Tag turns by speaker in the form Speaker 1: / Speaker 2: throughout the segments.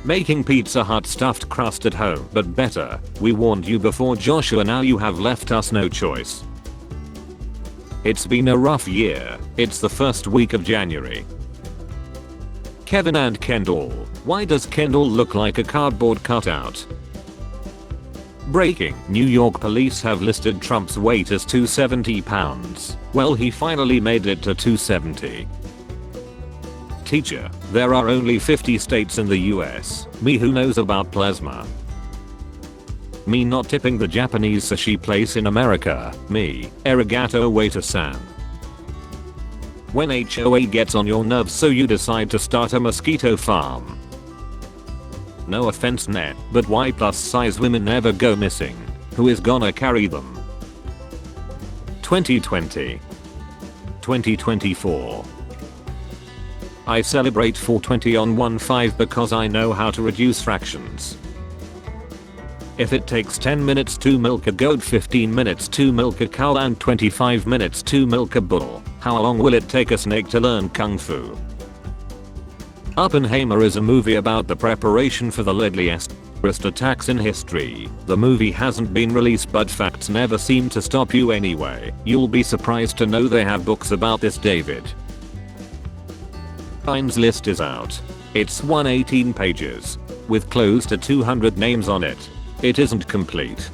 Speaker 1: Making Pizza Hut stuffed crust at home, but better. We warned you before, Joshua, now you have left us no choice. It's been a rough year. It's the first week of January. Kevin and Kendall. Why does Kendall look like a cardboard cutout? Breaking. New York police have listed Trump's weight as 270 pounds. Well, he finally made it to 270. Teacher. There are only 50 states in the US. Me, who knows about plasma? Me not tipping the Japanese sushi place in America. Me. Arigato waiter-san. When HOA gets on your nerves so you decide to start a mosquito farm. No offense, Ned, but why plus size women never go missing? Who is gonna carry them? 2020. 2024. I celebrate 420 on 1/5 because I know how to reduce fractions. If it takes 10 minutes to milk a goat, 15 minutes to milk a cow, and 25 minutes to milk a bull, how long will it take a snake to learn kung fu? Oppenheimer is a movie about the preparation for the deadliest terrorist attacks in history. The movie hasn't been released, but facts never seem to stop you anyway. You'll be surprised to know they have books about this, David. Einstein's list is out. It's 118 pages, with close to 200 names on it. It isn't complete.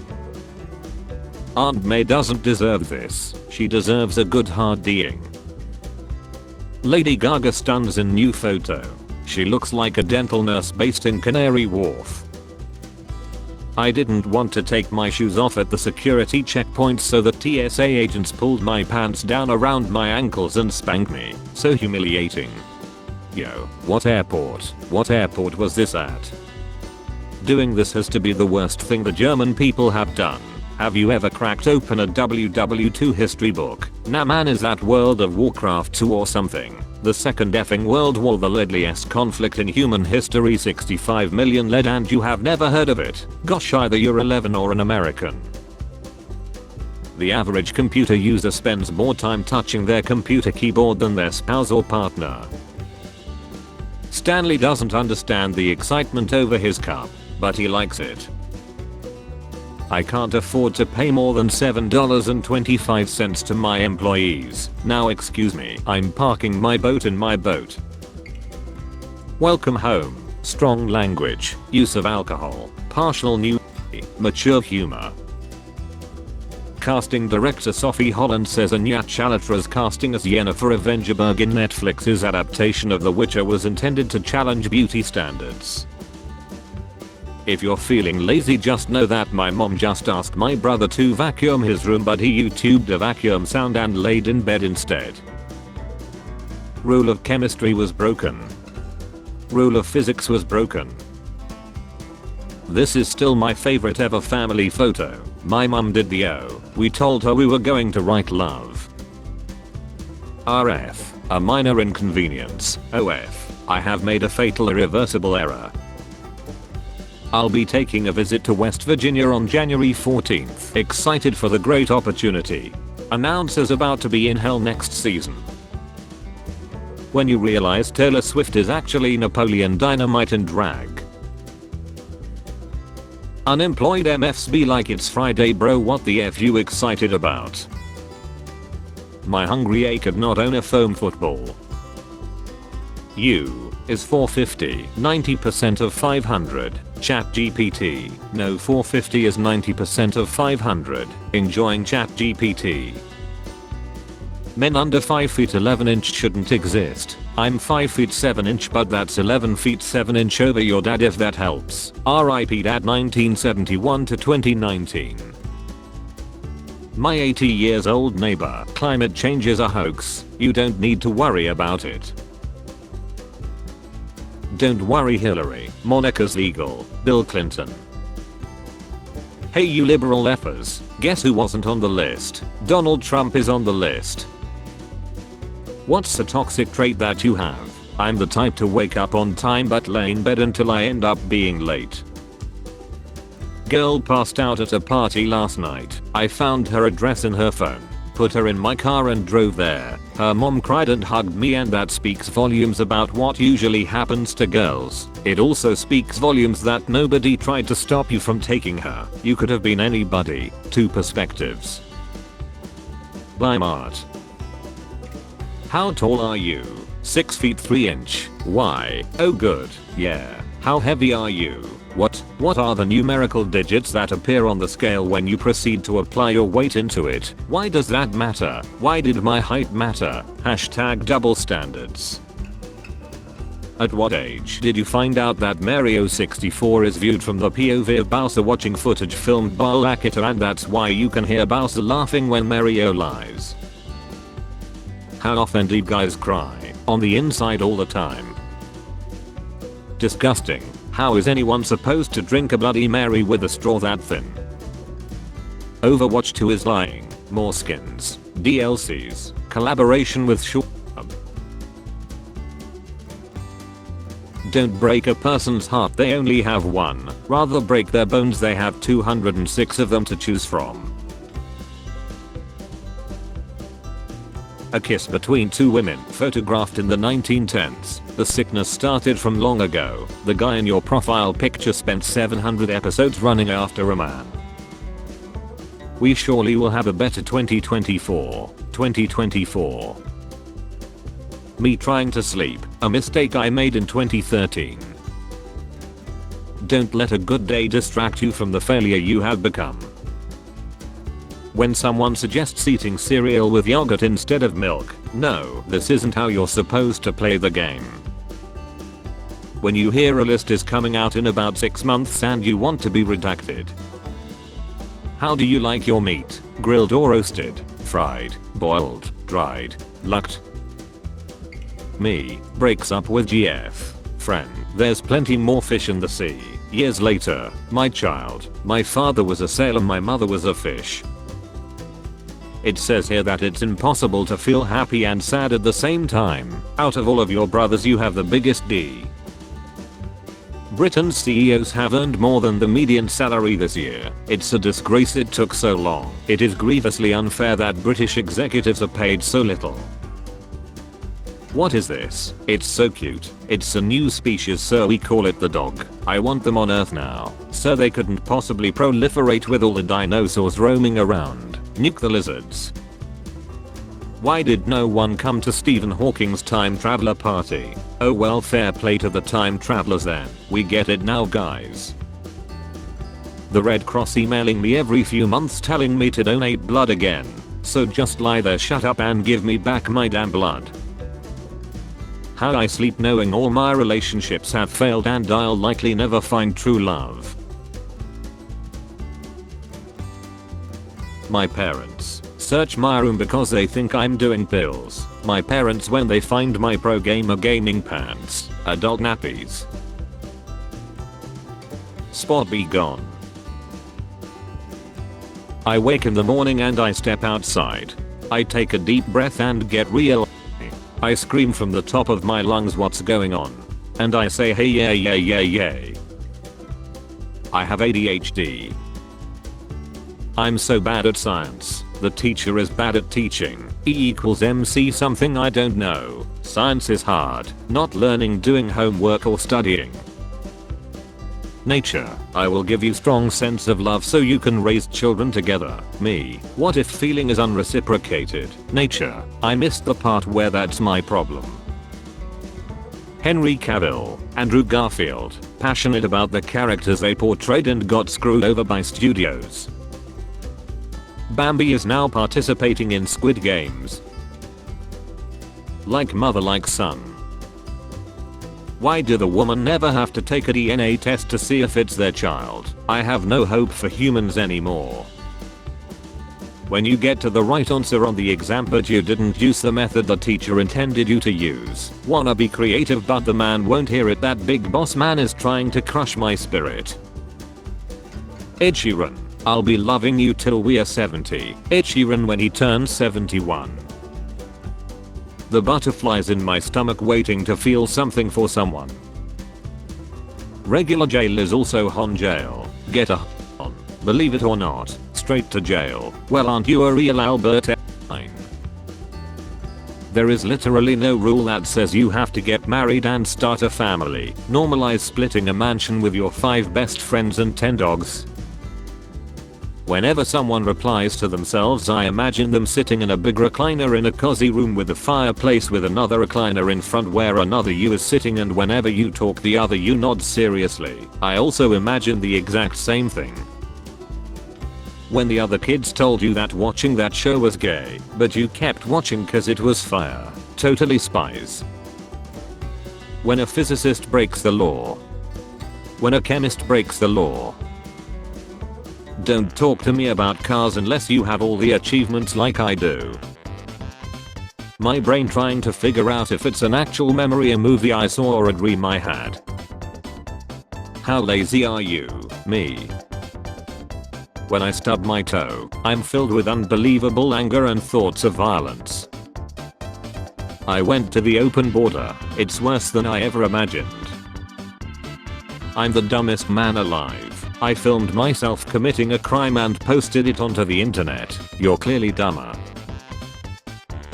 Speaker 1: Aunt May doesn't deserve this. She deserves a good hard D'ing. Lady Gaga stuns in new photo. She looks like a dental nurse based in Canary Wharf. I didn't want to take my shoes off at the security checkpoint, so the TSA agents pulled my pants down around my ankles and spanked me. So humiliating. Yo, what airport was this at? Doing this has to be the worst thing the German people have done. Have you ever cracked open a WW2 history book? Nah man, is that World of Warcraft 2 or something? The second effing World War, the deadliest conflict in human history, 65 million lead, and you have never heard of it? Gosh, either you're 11 or an American. The average computer user spends more time touching their computer keyboard than their spouse or partner. Stanley doesn't understand the excitement over his cup, but he likes it. I can't afford to pay more than $7.25 to my employees. Now excuse me, I'm parking my boat in my boat. Welcome home. Strong language, use of alcohol, partial nudity, mature humor. Casting director Sophie Holland says Anya Chalatra's casting as Yennefer Avengerberg in Netflix's adaptation of The Witcher was intended to challenge beauty standards. If you're feeling lazy, just know that my mom just asked my brother to vacuum his room, but he YouTubed a vacuum sound and laid in bed instead. Rule of chemistry was broken. Rule of physics was broken. This is still my favorite ever family photo. My mum did the O. We told her we were going to write love. RF, a minor inconvenience. OF, I have made a fatal irreversible error. I'll be taking a visit to West Virginia on January 14th. Excited for the great opportunity. Announcer's about to be in hell next season. When you realize Taylor Swift is actually Napoleon Dynamite in drag. Unemployed MFs be like, it's Friday bro, what the F you excited about? My hungry ache could not own a foam football. U is 450, 90% of 500. ChatGPT, no, 450 is 90% of 500. Enjoying ChatGPT. Men under 5 feet 11 inch shouldn't exist. I'm 5 feet 7 inch, but that's 11 feet 7 inch over your dad if that helps. RIP Dad 1971 to 2019. My 80 years old neighbor, climate change is a hoax. You don't need to worry about it. Don't worry Hillary, Monica's legal. Bill Clinton. Hey you liberal effers, guess who wasn't on the list? Donald Trump is on the list. What's the toxic trait that you have? I'm the type to wake up on time but lay in bed until I end up being late. Girl passed out at a party last night. I found her address in her phone. Put her in my car and drove there. Her mom cried and hugged me, and that speaks volumes about what usually happens to girls. It also speaks volumes that nobody tried to stop you from taking her. You could have been anybody. Two perspectives. By Mart. How tall are you? 6 feet 3 inch. Why? Oh good. Yeah. How heavy are you? What are the numerical digits that appear on the scale when you proceed to apply your weight into it? Why does that matter? Why did my height matter? Hashtag double standards. At what age did you find out that Mario 64 is viewed from the POV of Bowser watching footage filmed by Lakita, and that's why you can hear Bowser laughing when Mario lies? How often do guys cry on the inside all the time? Disgusting. How is anyone supposed to drink a Bloody Mary with a straw that thin? Overwatch 2 is lying. More skins. DLCs. Collaboration with Say Hol'Up. Don't break a person's heart, they only have one. Rather break their bones, they have 206 of them to choose from. A kiss between two women photographed in the 1910s. The sickness started from long ago. The guy in your profile picture spent 700 episodes running after a man. We surely will have a better 2024. 2024. Me trying to sleep, a mistake I made in 2013. Don't let a good day distract you from the failure you have become. When someone suggests eating cereal with yogurt instead of milk, no, this isn't how you're supposed to play the game. When you hear a list is coming out in about 6 months and you want to be redacted. How do you like your meat? Grilled or roasted? Fried? Boiled? Dried? Lucked? Me breaks up with GF. Friend, there's plenty more fish in the sea. Years later, my child. My father was a sailor, my mother was a fish. It says here that it's impossible to feel happy and sad at the same time. Out of all of your brothers you have the biggest D. Britain's CEOs have earned more than the median salary this year. It's a disgrace it took so long. It is grievously unfair that British executives are paid so little. What is this? It's so cute. It's a new species, so we call it the dog. I want them on Earth now, so they couldn't possibly proliferate with all the dinosaurs roaming around. Nuke the lizards. Why did no one come to Stephen Hawking's time traveler party? Oh well, fair play to the time travelers then. We get it now, guys. The Red Cross emailing me every few months telling me to donate blood again. So just lie there, shut up and give me back my damn blood. How I sleep knowing all my relationships have failed and I'll likely never find true love. My parents search my room because they think I'm doing pills. My parents when they find my pro gamer gaming pants, adult nappies. Spot be gone. I wake in the morning and I step outside. I take a deep breath and get real. I scream from the top of my lungs, what's going on? And I say, hey yay yay yay yay. I have ADHD. I'm so bad at science. The teacher is bad at teaching. E equals MC something I don't know. Science is hard. Not learning, doing homework or studying. Nature, I will give you strong sense of love so you can raise children together. Me, what if feeling is unreciprocated? Nature, I missed the part where that's my problem. Henry Cavill, Andrew Garfield, passionate about the characters they portrayed and got screwed over by studios. Bambi is now participating in Squid Games. Like mother like son. Why did the woman never have to take a DNA test to see if it's their child? I have no hope for humans anymore. When you get to the right answer on the exam but you didn't use the method the teacher intended you to use. Wanna be creative but the man won't hear it, that big boss man is trying to crush my spirit. Ed Sheeran, I'll be loving you till we are 70. Ed Sheeran when he turns 71. The butterflies in my stomach waiting to feel something for someone. Regular jail is also hon jail. Get a on. Believe it or not, straight to jail. Well, aren't you a real Albert? fine. There is literally no rule that says you have to get married and start a family. Normalize splitting a mansion with your 5 best friends and 10 dogs. Whenever someone replies to themselves, I imagine them sitting in a big recliner in a cozy room with a fireplace with another recliner in front where another you is sitting, and whenever you talk the other you nods seriously. I also imagine the exact same thing. When the other kids told you that watching that show was gay, but you kept watching cause it was fire. Totally spies. When a physicist breaks the law. When a chemist breaks the law. Don't talk to me about cars unless you have all the achievements like I do. My brain trying to figure out if it's an actual memory, a movie I saw, or a dream I had. How lazy are you? Me. When I stub my toe, I'm filled with unbelievable anger and thoughts of violence. I went to the open border. It's worse than I ever imagined. I'm the dumbest man alive. I filmed myself committing a crime and posted it onto the internet. You're clearly dumber.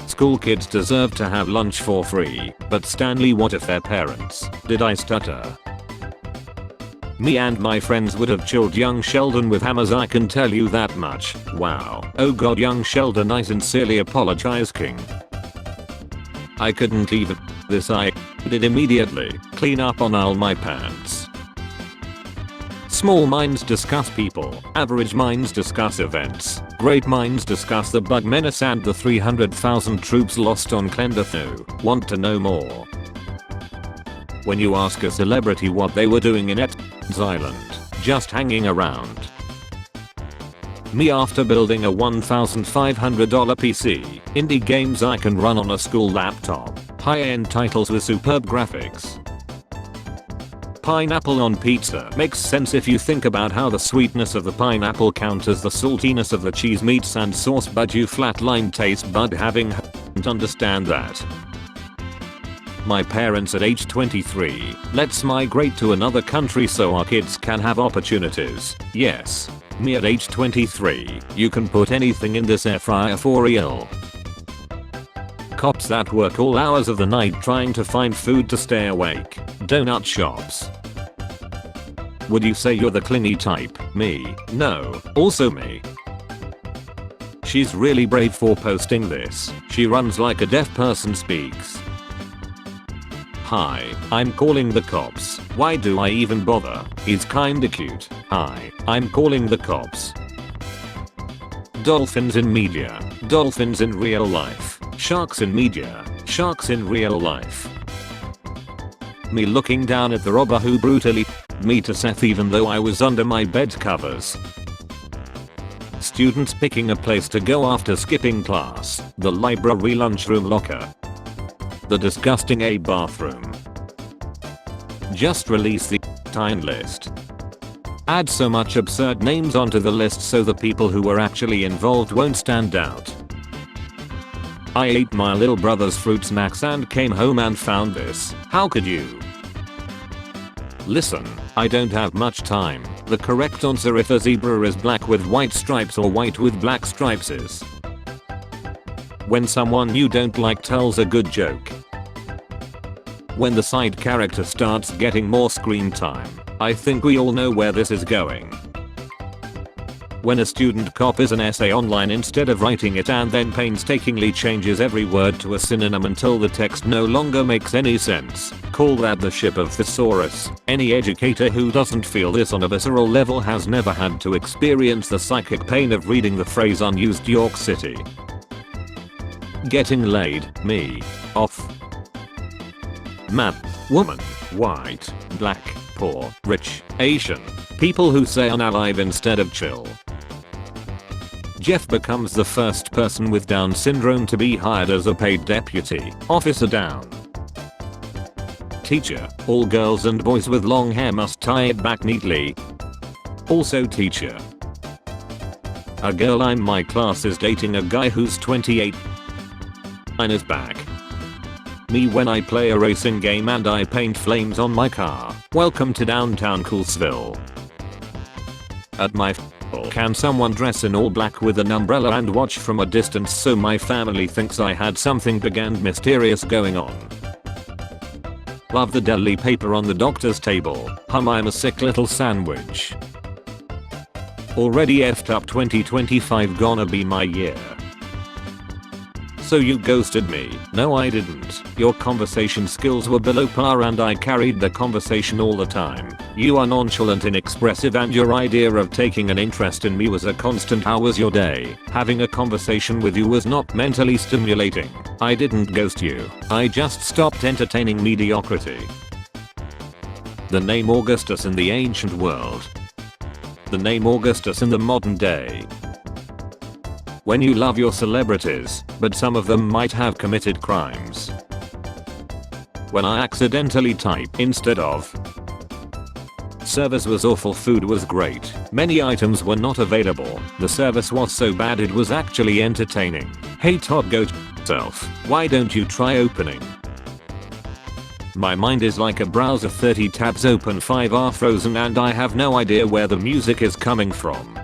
Speaker 1: School kids deserve to have lunch for free, but Stanley, what if their parents? Did I stutter? Me and my friends would have chilled young Sheldon with hammers, I can tell you that much. Wow. Oh god, young Sheldon, I sincerely apologize, King. I couldn't even this. I did immediately. Clean up on all my pants. Small minds discuss people, average minds discuss events, great minds discuss the bug menace and the 300,000 troops lost on Klendathu. Want to know more? When you ask a celebrity what they were doing in Et's Island, just hanging around. Me after building a $1,500 PC, indie games I can run on a school laptop, high-end titles with superb graphics. Pineapple on pizza makes sense if you think about how the sweetness of the pineapple counters the saltiness of the cheese, meats and sauce, but you flatline taste bud having don't understand that. My parents at age 23, let's migrate to another country so our kids can have opportunities. Yes. Me at age 23, you can put anything in this air fryer for real. Cops that work all hours of the night trying to find food to stay awake. Donut shops. Would you say you're the clingy type? Me. No. Also me. She's really brave for posting this. She runs like a deaf person speaks. Hi, I'm calling the cops. Why do I even bother? He's kinda cute. Hi, I'm calling the cops. Dolphins in media. Dolphins in real life. Sharks in media. Sharks in real life. Me looking down at the robber who brutally me to Seth even though I was under my bed covers. Students picking a place to go after skipping class. The library lunchroom locker. The disgusting A bathroom. Just release the time list. Add so much absurd names onto the list so the people who were actually involved won't stand out. I ate my little brother's fruit snacks and came home and found this. How could you? Listen, I don't have much time. The correct answer if a zebra is black with white stripes or white with black stripes is when someone you don't like tells a good joke. When the side character starts getting more screen time. I think we all know where this is going. When a student copies an essay online instead of writing it and then painstakingly changes every word to a synonym until the text no longer makes any sense. Call that the ship of thesaurus. Any educator who doesn't feel this on a visceral level has never had to experience the psychic pain of reading the phrase unused York City. Getting laid, me, off. Man, woman, white, black, poor, rich, Asian. People who say unalive instead of chill. Jeff becomes the first person with Down syndrome to be hired as a paid deputy officer. Down. Teacher, all girls and boys with long hair must tie it back neatly. Also teacher. A girl in my class is dating a guy who's 28. Mine is back. Me when I play a racing game and I paint flames on my car. Welcome to downtown Coolsville. At my Can someone dress in all black with an umbrella and watch from a distance so my family thinks I had something big and mysterious going on? Love the deli paper on the doctor's table. I'm a sick little sandwich. Already effed up. 2025 gonna be my year. So you ghosted me? No, I didn't. Your conversation skills were below par and I carried the conversation all the time. You are nonchalant, inexpressive, and your idea of taking an interest in me was a constant. How was your day? Having a conversation with you was not mentally stimulating. I didn't ghost you. I just stopped entertaining mediocrity. The name Augustus in the ancient world. The name Augustus in the modern day. When you love your celebrities, but some of them might have committed crimes. When I accidentally type instead of. Service was awful, food was great, many items were not available, the service was so bad it was actually entertaining. Hey Todd, go to yourself. Why don't you try opening? My mind is like a browser, 30 tabs open, 5 are frozen, and I have no idea where the music is coming from.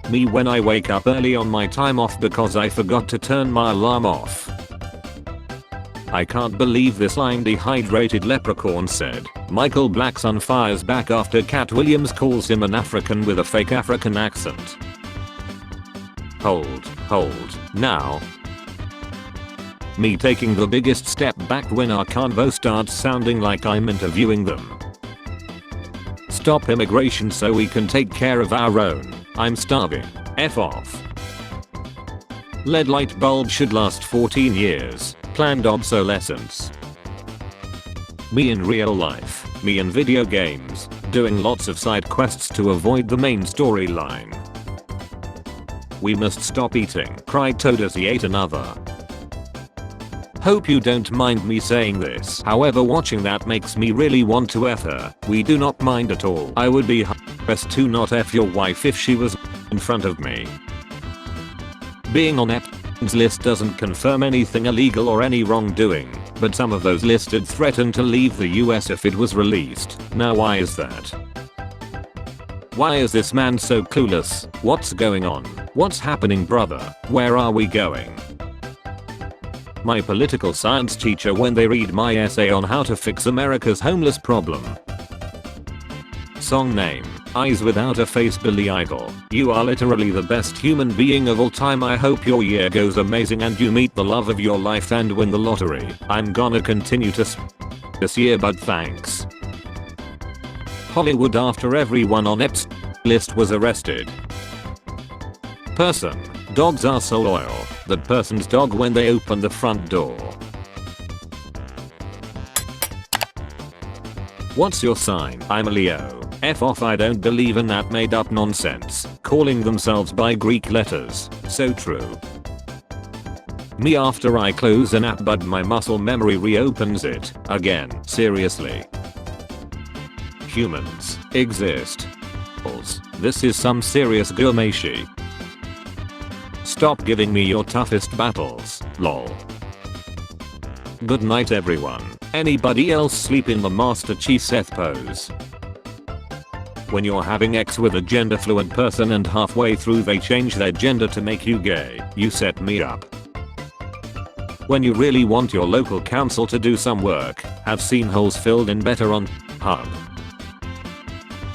Speaker 1: Me when I wake up early on my time off because I forgot to turn my alarm off. I can't believe this line, dehydrated leprechaun said. Michael Blackson fires back after Cat Williams calls him an African with a fake African accent. Hold, now. Me taking the biggest step back when our convo starts sounding like I'm interviewing them. Stop immigration so we can take care of our own. I'm starving. F off. LED light bulb should last 14 years. Planned obsolescence. Me in real life. Me in video games. Doing lots of side quests to avoid the main storyline. We must stop eating, cried Toad as he ate another. Hope you don't mind me saying this. However, watching that makes me really want to F her. We do not mind at all. I would be best to not F your wife if she was in front of me. Being on Epstein's list doesn't confirm anything illegal or any wrongdoing, but some of those listed threaten to leave the US if it was released. Now why is that? Why is this man so clueless? What's going on? What's happening, brother? Where are we going? My political science teacher when they read my essay on how to fix America's homeless problem. Song name, Eyes Without a Face, Billy Idol. You are literally the best human being of all time. I hope your year goes amazing and you meet the love of your life and win the lottery. I'm gonna continue to this year, but thanks. Hollywood after everyone on Epstein's list was arrested. Person. Dogs are so loyal. That person's dog when they open the front door. What's your sign? I'm a Leo. F off, I don't believe in that made up nonsense. Calling themselves by Greek letters. So true. Me after I close an app but my muscle memory reopens it. Again. Seriously. Humans exist. This is some serious gourmetry. Stop giving me your toughest battles, lol. Good night everyone. Anybody else sleep in the Master Chief Seth pose? When you're having sex with a gender fluid person and halfway through they change their gender to make you gay, you set me up. When you really want your local council to do some work, have seen holes filled in better on Hub.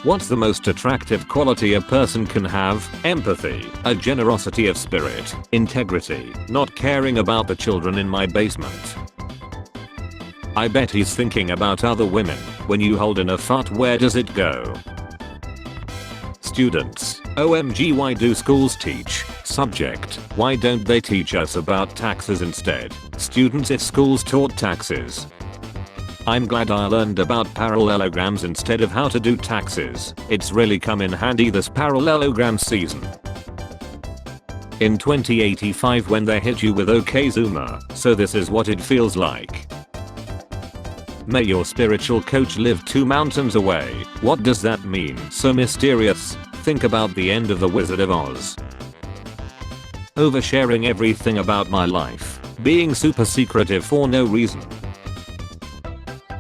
Speaker 1: What's the most attractive quality a person can have? Empathy, a generosity of spirit, integrity, not caring about the children in my basement. I bet he's thinking about other women. When you hold in a fart, where does it go? Students, OMG, why do schools teach? Subject, why don't they teach us about taxes instead? Students, if schools taught taxes. I'm glad I learned about parallelograms instead of how to do taxes. It's really come in handy this parallelogram season. In 2085 when they hit you with OK Zoomer, so this is what it feels like. May your spiritual coach live 2 mountains away. What does that mean? So mysterious. Think about the end of The Wizard of Oz. Oversharing everything about my life. Being super secretive for no reason.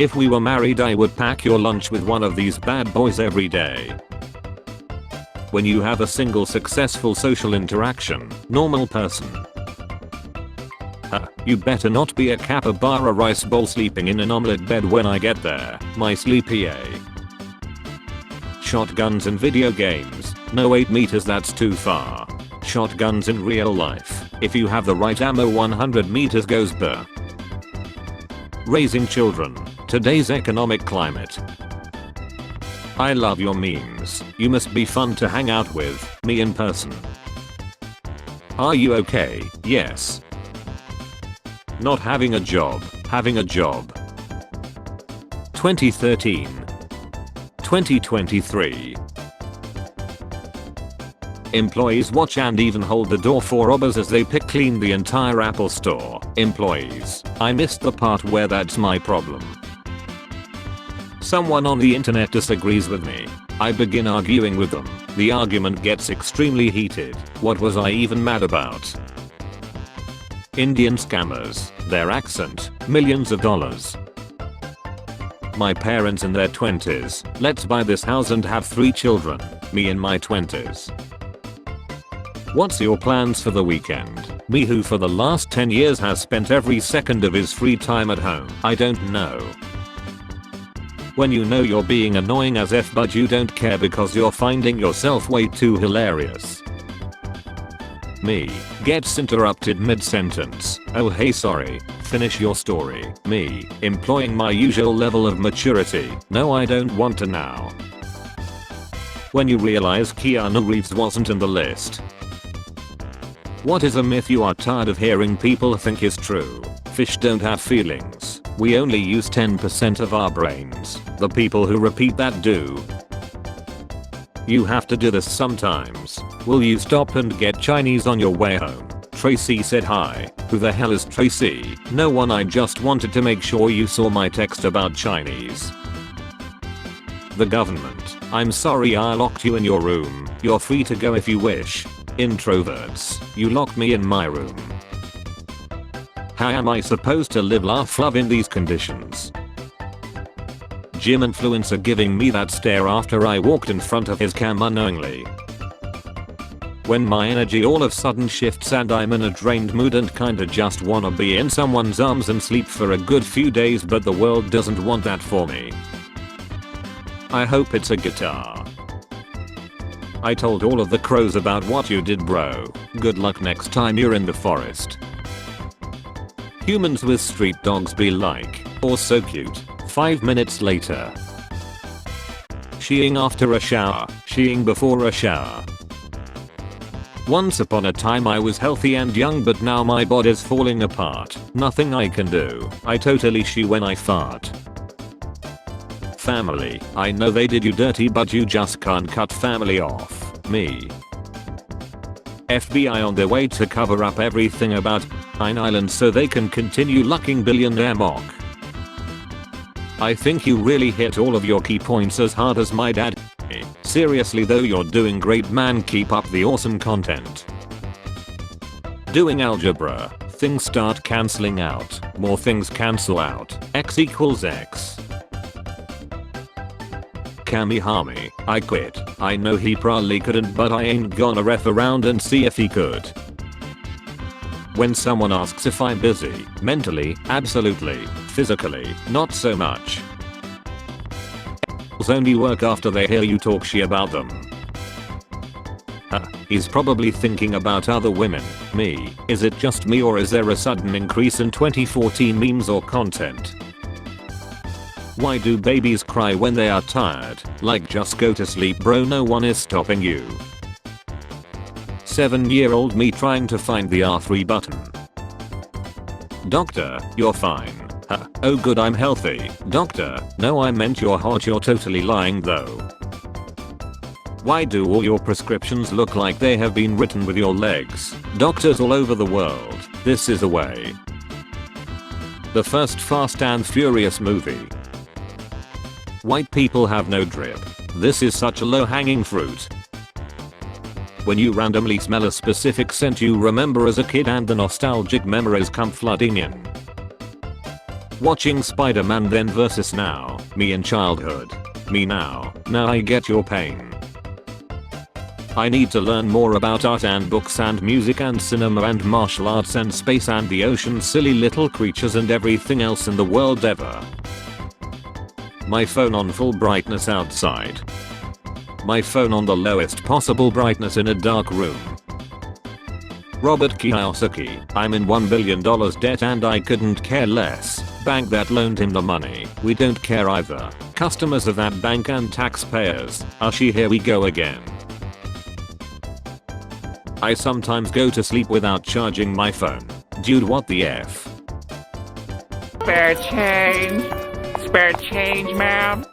Speaker 1: If we were married I would pack your lunch with one of these bad boys every day. When you have a single successful social interaction, normal person. You better not be a capybara rice bowl sleeping in an omelette bed when I get there, my sleepy A. Shotguns in video games, no 8 meters, that's too far. Shotguns in real life, if you have the right ammo 100 meters goes burr. Raising children, today's economic climate. I love your memes, you must be fun to hang out with, me in person. Are you okay? Yes. Not having a job, having a job. 2013. 2023. Employees watch and even hold the door for robbers as they pick clean the entire Apple store. Employees, I missed the part where that's my problem. Someone on the internet disagrees with me. I begin arguing with them. The argument gets extremely heated. What was I even mad about? Indian scammers, their accent, millions of dollars. My parents in their 20s, let's buy this house and have 3 children, me in my 20s. What's your plans for the weekend? Me who for the last 10 years has spent every second of his free time at home. I don't know. When you know you're being annoying as F but you don't care because you're finding yourself way too hilarious. Me, gets interrupted mid-sentence. Oh hey sorry, finish your story. Me, employing my usual level of maturity. No I don't want to now. When you realize Keanu Reeves wasn't in the list. What is a myth you are tired of hearing people think is true? Fish don't have feelings. We only use 10% of our brains. The people who repeat that do. You have to do this sometimes. Will you stop and get Chinese on your way home? Tracy said hi. Who the hell is Tracy? No one, I just wanted to make sure you saw my text about Chinese. The government. I'm sorry I locked you in your room. You're free to go if you wish. Introverts. You locked me in my room. How am I supposed to live laugh love in these conditions? Gym influencer giving me that stare after I walked in front of his cam unknowingly. When my energy all of a sudden shifts and I'm in a drained mood and kinda just wanna be in someone's arms and sleep for a good few days but the world doesn't want that for me. I hope it's a guitar. I told all of the crows about what you did bro. Good luck next time you're in the forest. Humans with street dogs be like, or so cute. 5 minutes later. Sheeing after a shower, sheeing before a shower. Once upon a time I was healthy and young but now my body's falling apart. Nothing I can do. I totally shee when I fart. Family, I know they did you dirty but you just can't cut family off. Me. FBI on their way to cover up everything about Island so they can continue lucking billionaire mock. I think you really hit all of your key points as hard as my dad. Seriously though you're doing great man, keep up the awesome content. Doing algebra, things start cancelling out, more things cancel out, x equals x. Kamihami, I quit. I know he probably couldn't but I ain't gonna ref around and see if he could. When someone asks if I'm busy, mentally, absolutely, physically, not so much. Only work after they hear you talk shit about them. He's probably thinking about other women. Me, is it just me or is there a sudden increase in 2014 memes or content? Why do babies cry when they are tired? Like just go to sleep bro, no one is stopping you. 7-year-old me trying to find the R3 button. Doctor, you're fine. Oh good I'm healthy. Doctor, no I meant you're hot, you're totally lying though. Why do all your prescriptions look like they have been written with your legs? Doctors all over the world, this is a way. The first Fast and Furious movie. White people have no drip. This is such a low-hanging fruit. When you randomly smell a specific scent you remember as a kid and the nostalgic memories come flooding in. Watching Spider-Man then versus now, me in childhood. Me now I get your pain. I need to learn more about art and books and music and cinema and martial arts and space and the ocean, silly little creatures and everything else in the world ever. My phone on full brightness outside. My phone on the lowest possible brightness in a dark room. Robert Kiyosaki, I'm in $1 billion debt and I couldn't care less. Bank that loaned him the money, we don't care either. Customers of that bank and taxpayers. Here we go again. I sometimes go to sleep without charging my phone. Dude, what the F?
Speaker 2: Spare change? Spare change, ma'am?